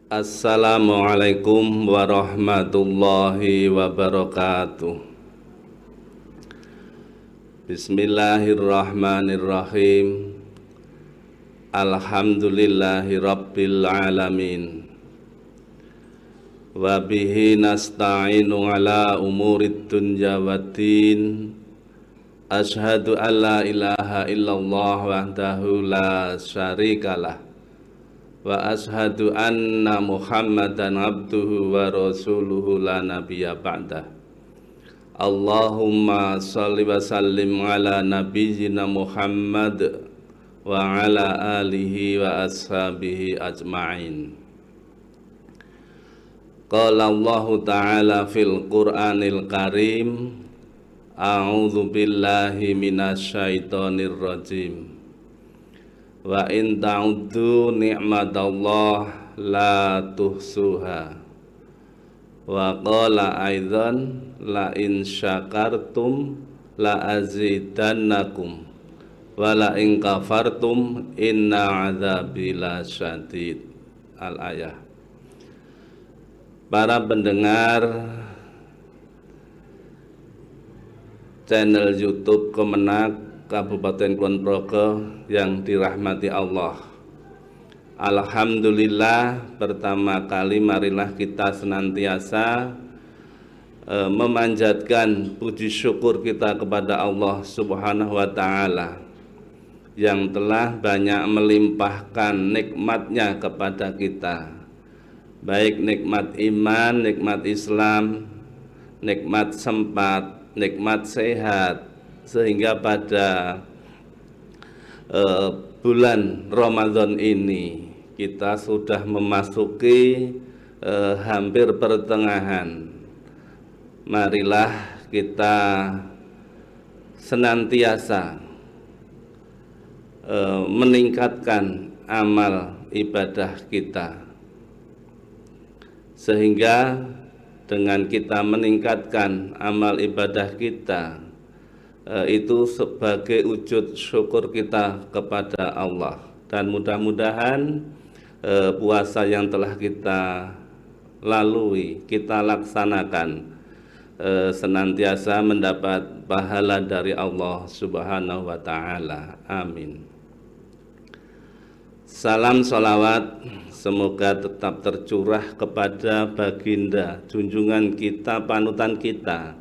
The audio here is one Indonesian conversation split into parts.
Assalamualaikum warahmatullahi wabarakatuh. Bismillahirrahmanirrahim. Alhamdulillahi rabbil alamin. Wa bihi nasta'inu ala umurid dunya waddin. Asyhadu an la ilaha illallah wahdahu la syarikalah. Wa ashadu anna Muhammadan abduhu wa rasuluhu la nabiyya ba'dah. Allahumma salli wa sallim ala nabiyyina Muhammad wa ala alihi wa ashabihi ajma'in. Qala Allah ta'ala fil Qur'anil Karim, a'udzu billahi minasyaitonir rajim. Wa in ta'uddu ni'matallah la tuhsuha. Wa qala aidan la in syakartum la azidannakum wa la in kafartum inna adzabi lasyadid. Al-ayah. Para pendengar channel YouTube Kemenak Kabupaten Kulon Progo yang dirahmati Allah. Alhamdulillah, pertama kali marilah kita senantiasa memanjatkan puji syukur kita kepada Allah Subhanahu wa Ta'ala yang telah banyak melimpahkan nikmatnya kepada kita, baik nikmat iman, nikmat Islam, nikmat sempat, nikmat sehat, sehingga pada bulan Ramadan ini kita sudah memasuki hampir pertengahan. Marilah kita senantiasa meningkatkan amal ibadah kita, sehingga dengan kita meningkatkan amal ibadah kita, itu sebagai wujud syukur kita kepada Allah. Dan mudah-mudahan puasa yang telah kita lalui, kita laksanakan, senantiasa mendapat pahala dari Allah Subhanahu wa Ta'ala. Amin. Salam sholawat semoga tetap tercurah kepada baginda junjungan kita, panutan kita,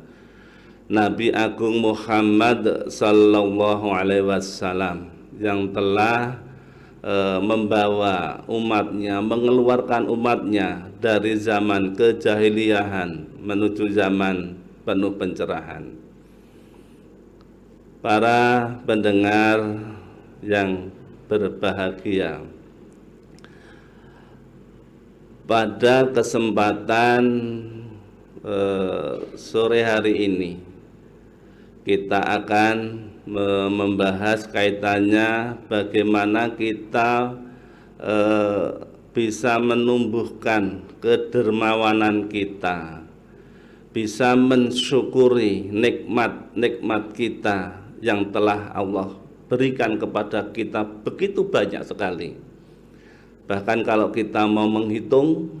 Nabi Agung Muhammad sallallahu alaihi wasallam, yang telah membawa umatnya, mengeluarkan umatnya dari zaman kejahiliahan menuju zaman penuh pencerahan. Para pendengar yang berbahagia, pada kesempatan sore hari ini kita akan membahas kaitannya bagaimana kita bisa menumbuhkan kedermawanan kita, bisa mensyukuri nikmat-nikmat kita yang telah Allah berikan kepada kita begitu banyak sekali. Bahkan kalau kita mau menghitung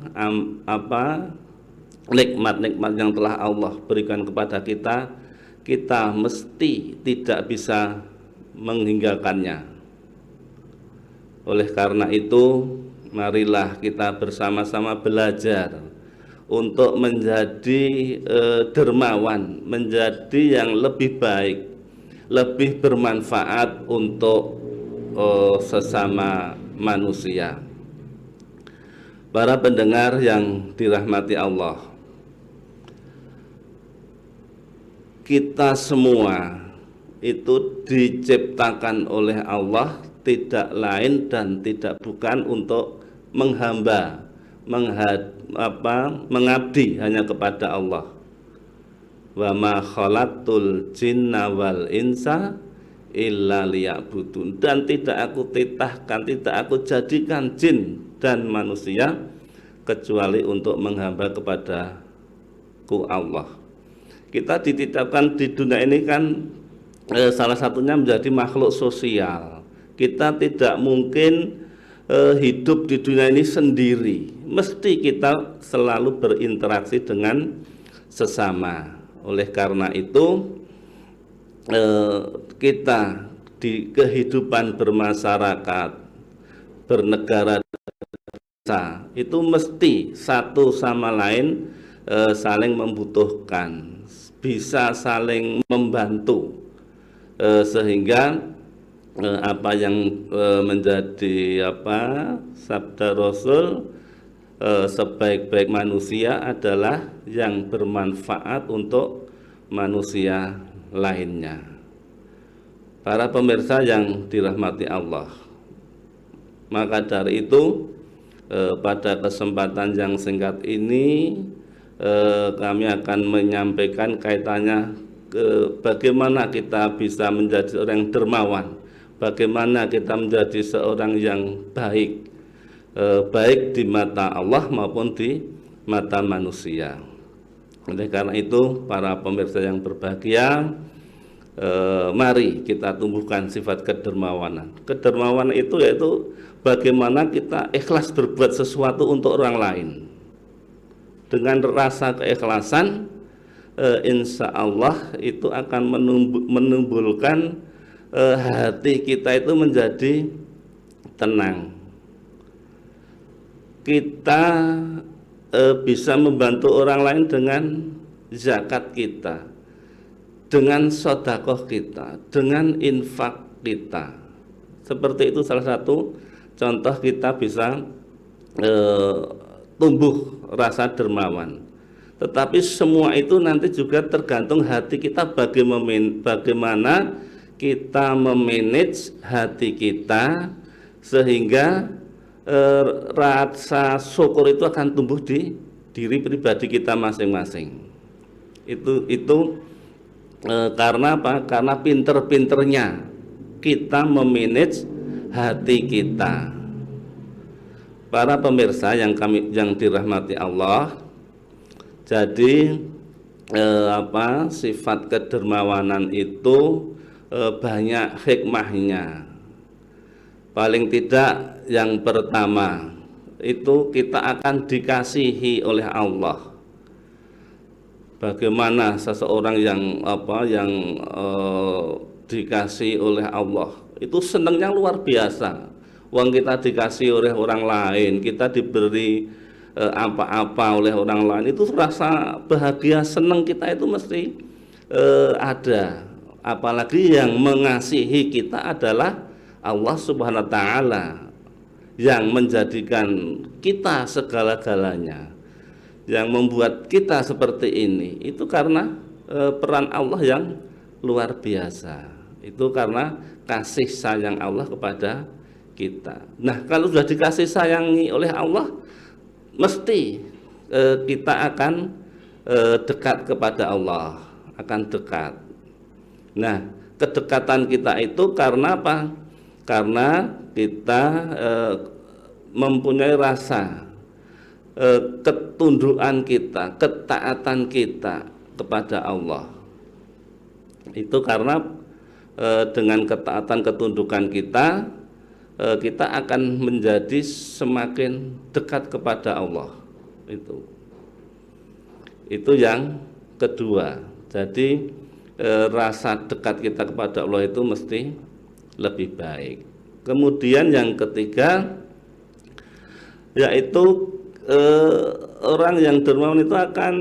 nikmat-nikmat yang telah Allah berikan kepada kita, kita mesti tidak bisa menghinggakannya. Oleh karena itu, marilah kita bersama-sama belajar untuk menjadi dermawan, menjadi yang lebih baik, lebih bermanfaat untuk sesama manusia. Para pendengar yang dirahmati Allah, kita semua itu diciptakan oleh Allah tidak lain dan tidak bukan untuk menghamba, mengabdi hanya kepada Allah. Wa ma khalaqtul jinna wal insa illa liya'budun. Dan tidak aku titahkan, tidak aku jadikan jin dan manusia kecuali untuk menghamba kepadaku Allah. Kita dititipkan di dunia ini kan salah satunya menjadi makhluk sosial. Kita tidak mungkin hidup di dunia ini sendiri, mesti kita selalu berinteraksi dengan sesama. Oleh karena itu kita di kehidupan bermasyarakat, bernegara itu mesti satu sama lain saling membutuhkan, bisa saling membantu, sehingga apa yang menjadi sabda Rasul, sebaik-baik manusia adalah yang bermanfaat untuk manusia lainnya. Para pemirsa yang dirahmati Allah, maka dari itu pada kesempatan yang singkat ini kami akan menyampaikan kaitannya bagaimana kita bisa menjadi orang yang dermawan, bagaimana kita menjadi seorang yang baik, baik di mata Allah maupun di mata manusia. Oleh karena itu, para pemirsa yang berbahagia, mari kita tumbuhkan sifat kedermawanan. Kedermawanan itu yaitu bagaimana kita ikhlas berbuat sesuatu untuk orang lain. Dengan rasa keikhlasan, insya Allah itu akan menumbuhkan hati kita itu menjadi tenang. Kita bisa membantu orang lain dengan zakat kita, dengan sedekah kita, dengan infak kita. Seperti itu salah satu contoh kita bisa tumbuh rasa dermawan. Tetapi semua itu nanti juga tergantung hati kita, bagaimana kita memanage hati kita sehingga rasa syukur itu akan tumbuh di diri pribadi kita masing-masing. Itu karena apa? Karena pinter-pinternya kita memanage hati kita. Para pemirsa yang dirahmati Allah, jadi sifat kedermawanan itu banyak hikmahnya. Paling tidak yang pertama itu kita akan dikasihi oleh Allah. Bagaimana seseorang yang dikasihi oleh Allah itu senangnya luar biasa. Uang kita dikasih oleh orang lain, kita diberi apa-apa oleh orang lain, itu rasa bahagia senang kita itu mesti ada. Apalagi yang mengasihi kita adalah Allah Subhanahu wa Ta'ala, yang menjadikan kita segala-galanya, yang membuat kita seperti ini. Itu karena peran Allah yang luar biasa. Itu karena kasih sayang Allah kepada kita. Nah, kalau sudah dikasih sayangi oleh Allah, mesti kita akan dekat kepada Allah, akan dekat. Nah, kedekatan kita itu karena apa? Karena kita mempunyai rasa ketundukan kita, ketaatan kita kepada Allah. Itu karena dengan ketaatan ketundukan kita, kita akan menjadi semakin dekat kepada Allah. Itu yang kedua. Jadi rasa dekat kita kepada Allah itu mesti lebih baik. Kemudian yang ketiga, yaitu orang yang dermawan itu akan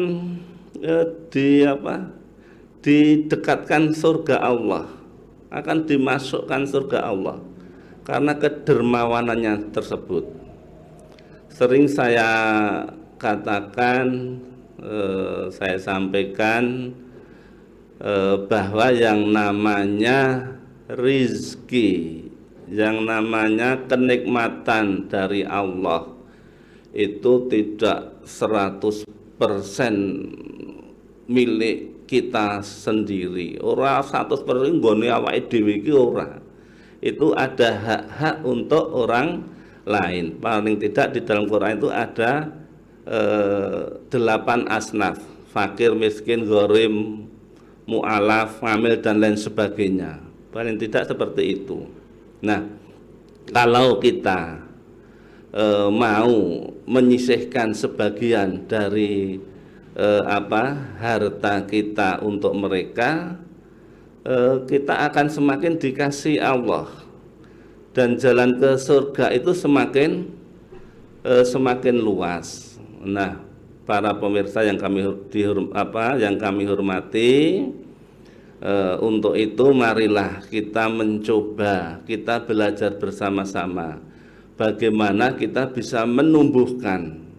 didekatkan surga Allah, akan dimasukkan surga Allah karena kedermawanannya tersebut. Sering saya katakan, saya sampaikan bahwa yang namanya rizki, yang namanya kenikmatan dari Allah itu tidak 100% milik kita sendiri. Ora 100% nggone awake dhewe iki ora. Itu ada hak-hak untuk orang lain. Paling tidak di dalam Quran itu ada 8 asnaf: fakir, miskin, gharim, mu'alaf, famil, dan lain sebagainya. Paling tidak seperti itu. Nah, kalau kita mau menyisihkan sebagian dari harta kita untuk mereka, kita akan semakin dikasih Allah, dan jalan ke surga itu semakin luas. Nah, para pemirsa yang kami hormati, untuk itu marilah kita mencoba, kita belajar bersama-sama bagaimana kita bisa menumbuhkan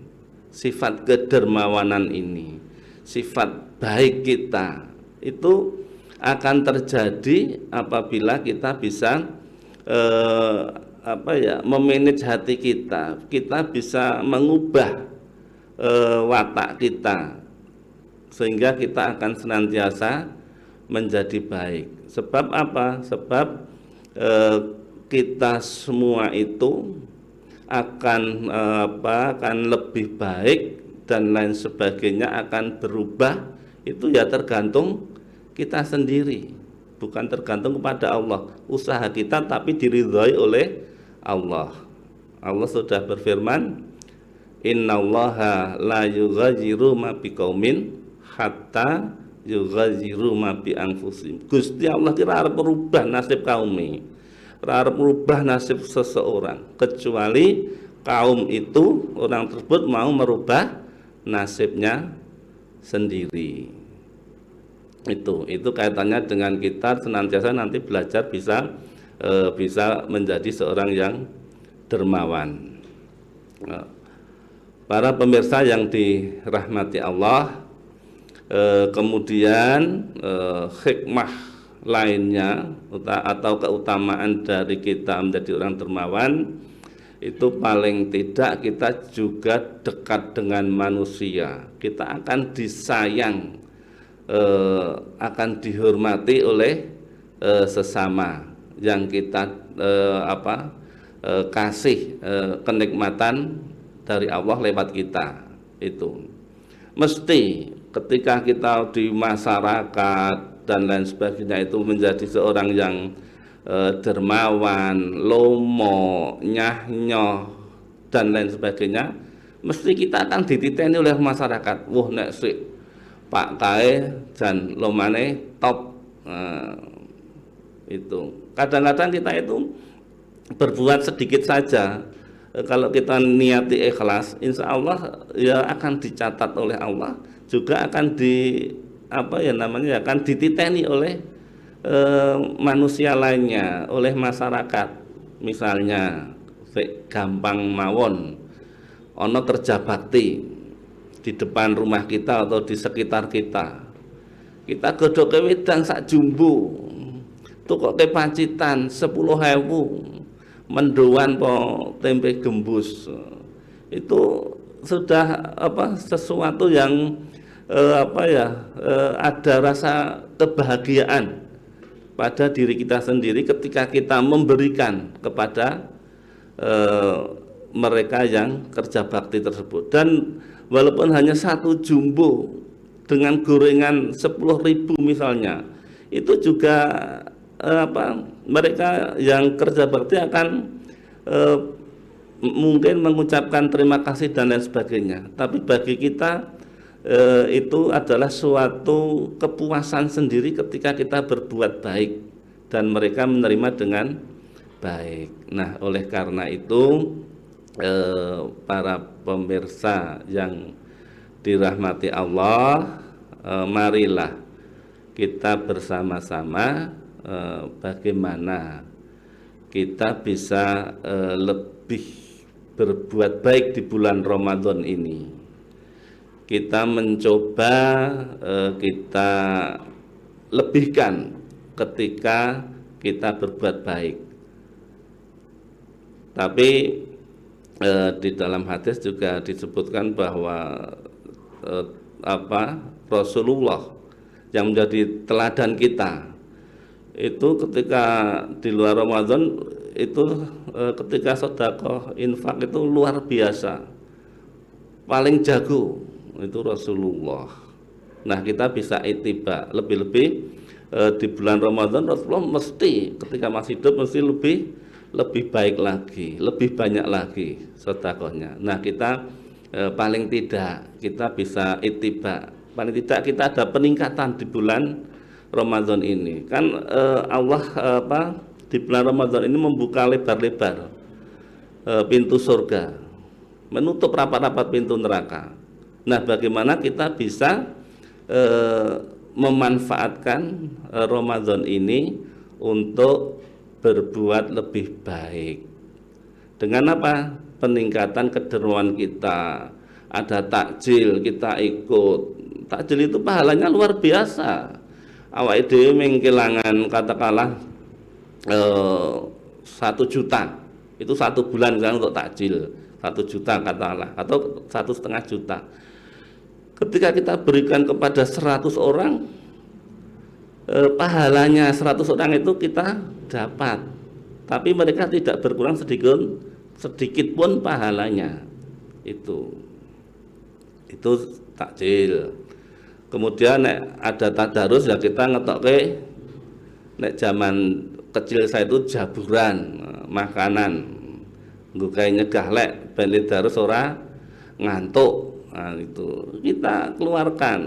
sifat kedermawanan ini, sifat baik kita itu akan terjadi apabila kita bisa memanage hati kita. Kita bisa mengubah watak kita sehingga kita akan senantiasa menjadi baik. Sebab apa? Sebab kita semua itu akan lebih baik dan lain sebagainya, akan berubah. Itu ya tergantung kita sendiri, bukan tergantung kepada Allah. Usaha kita tapi diridhoi oleh Allah. Allah sudah berfirman, innallaha la yughayyiru ma biqaumin hatta yughayyiru ma bi anfusihim. Gusti Allah kira arep merubah nasib kaum, arep merubah nasib seseorang, kecuali kaum itu, orang tersebut mau merubah nasibnya sendiri. Itu kaitannya dengan kita senantiasa nanti belajar bisa menjadi seorang yang dermawan. Para pemirsa yang dirahmati Allah, kemudian hikmah lainnya atau keutamaan dari kita menjadi orang dermawan itu paling tidak kita juga dekat dengan manusia. Kita akan disayang, akan dihormati oleh sesama yang kita kasih kenikmatan dari Allah lewat kita. Itu mesti ketika kita di masyarakat dan lain sebagainya itu menjadi seorang yang dermawan, lomo, nyah-nyoh dan lain sebagainya, mesti kita akan dititeni oleh masyarakat. Wah, nek sik Pak Kae dan lomane top. Itu kadang-kadang kita itu berbuat sedikit saja, kalau kita niati ikhlas, insya Allah ya akan dicatat oleh Allah, juga akan akan dititeni oleh manusia lainnya, oleh masyarakat. Misalnya gampang mawon ono kerja bakti di depan rumah kita atau di sekitar kita, kita godhoke wedang sak jumbo, tukoke pancitan 10.000, mendoan po tempe gembus, itu sudah sesuatu yang ada rasa kebahagiaan pada diri kita sendiri ketika kita memberikan kepada mereka yang kerja bakti tersebut. Dan walaupun hanya satu jumbo dengan gorengan 10.000 misalnya, itu juga mereka yang kerja bakti akan mungkin mengucapkan terima kasih dan lain sebagainya. Tapi bagi kita itu adalah suatu kepuasan sendiri ketika kita berbuat baik dan mereka menerima dengan baik. Nah, oleh karena itu para pemirsa yang dirahmati Allah, marilah kita bersama-sama bagaimana kita bisa lebih berbuat baik di bulan Ramadan ini. Kita mencoba kita lebihkan ketika kita berbuat baik. Tapi di dalam hadis juga disebutkan bahwa Rasulullah yang menjadi teladan kita itu ketika di luar Ramadan itu ketika sedekah infak itu luar biasa, paling jago itu Rasulullah. Nah, kita bisa ittiba lebih-lebih di bulan Ramadan. Rasulullah mesti ketika masih hidup mesti lebih baik lagi, lebih banyak lagi sedekahnya. Nah, kita paling tidak kita bisa ittiba, paling tidak kita ada peningkatan di bulan Ramadan ini. Kan Allah di bulan Ramadan ini membuka lebar-lebar pintu surga, menutup rapat-rapat pintu neraka. Nah, bagaimana kita bisa memanfaatkan Ramadan ini untuk berbuat lebih baik? Dengan apa? Peningkatan kedermawanan kita. Ada takjil, kita ikut. Takjil itu pahalanya luar biasa. Awake dhewe mengkelangan katakanlah 1 juta, itu 1 bulan kan untuk takjil 1 juta katakanlah, atau 1,5 juta. Ketika kita berikan kepada 100 orang, pahalanya 100 orang itu kita dapat, tapi mereka tidak berkurang sedikit pun pahalanya. Itu takjil. Kemudian ada tadarus, ya kita ngetokke, nek zaman kecil saya itu jaburan makanan nggo gawe nyegah lek ben tadarus ora ngantuk. Nah, itu kita keluarkan,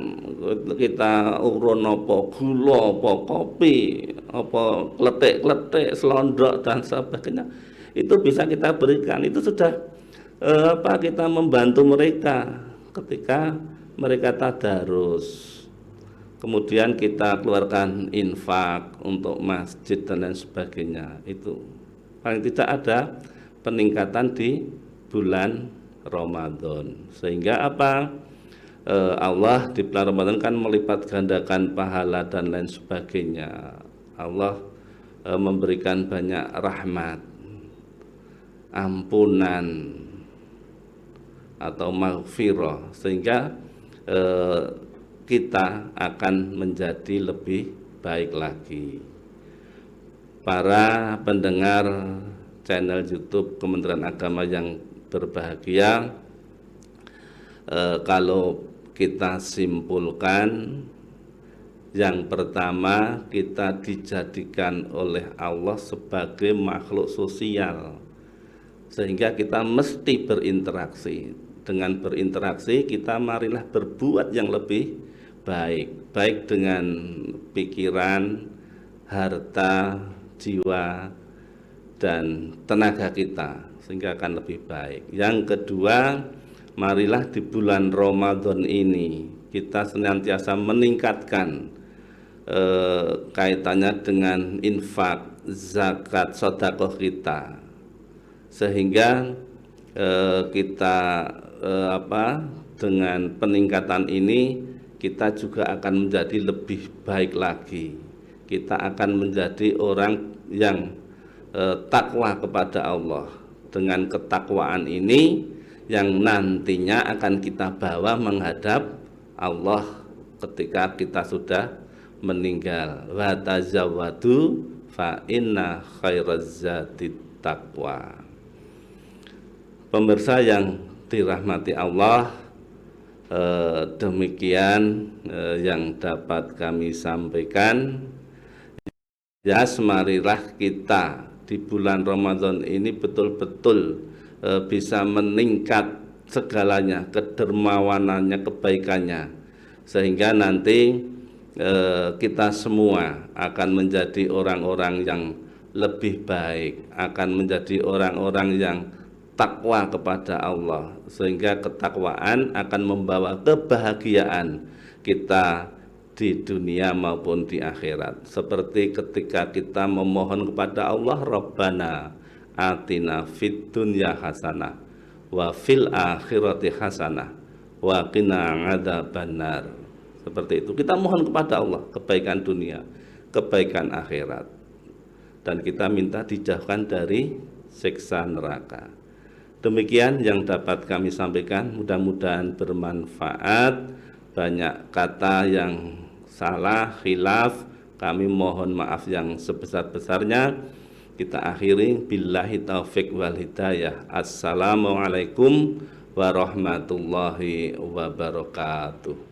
kita urun apa gula, apa kopi, apa kletik-kletik, selondok dan sebagainya, itu bisa kita berikan. Itu sudah kita membantu mereka ketika mereka tadarus. Kemudian kita keluarkan infak untuk masjid dan lain sebagainya. Itu paling tidak ada peningkatan di bulan Ramadan. Sehingga Allah di bulan Ramadan kan melipat gandakan pahala dan lain sebagainya. Allah memberikan banyak rahmat, ampunan atau maghfirah, sehingga kita akan menjadi lebih baik lagi. Para pendengar channel YouTube Kementerian Agama yang berbahagia, kalau kita simpulkan, yang pertama, kita dijadikan oleh Allah sebagai makhluk sosial, sehingga kita mesti berinteraksi. Dengan berinteraksi, kita marilah berbuat yang lebih baik, baik dengan pikiran, harta, jiwa, dan tenaga kita, sehingga akan lebih baik. Yang kedua, marilah di bulan Ramadan ini kita senantiasa meningkatkan kaitannya dengan infak, zakat, sedekah kita, sehingga kita dengan peningkatan ini kita juga akan menjadi lebih baik lagi. Kita akan menjadi orang yang takwa kepada Allah. Dengan ketakwaan ini yang nantinya akan kita bawa menghadap Allah ketika kita sudah meninggal. Wa tazawwadu fa inna khairaz zati taqwa. Pemirsa yang dirahmati Allah, demikian yang dapat kami sampaikan. Ya, semarilah kita di bulan Ramadan ini betul-betul bisa meningkat segalanya, kedermawanannya, kebaikannya, sehingga nanti kita semua akan menjadi orang-orang yang lebih baik, akan menjadi orang-orang yang takwa kepada Allah, sehingga ketakwaan akan membawa kebahagiaan kita di dunia maupun di akhirat. Seperti ketika kita memohon kepada Allah, Rabbana atina fid dunya hasanah wa fil akhirati hasanah wa qina adzabannar. Seperti itu kita mohon kepada Allah kebaikan dunia, kebaikan akhirat, dan kita minta dijauhkan dari siksa neraka. Demikian yang dapat kami sampaikan, mudah-mudahan bermanfaat. Banyak kata yang salah, khilaf, kami mohon maaf yang sebesar-besarnya. Kita akhiri, billahi taufik wal hidayah. Assalamualaikum warahmatullahi wabarakatuh.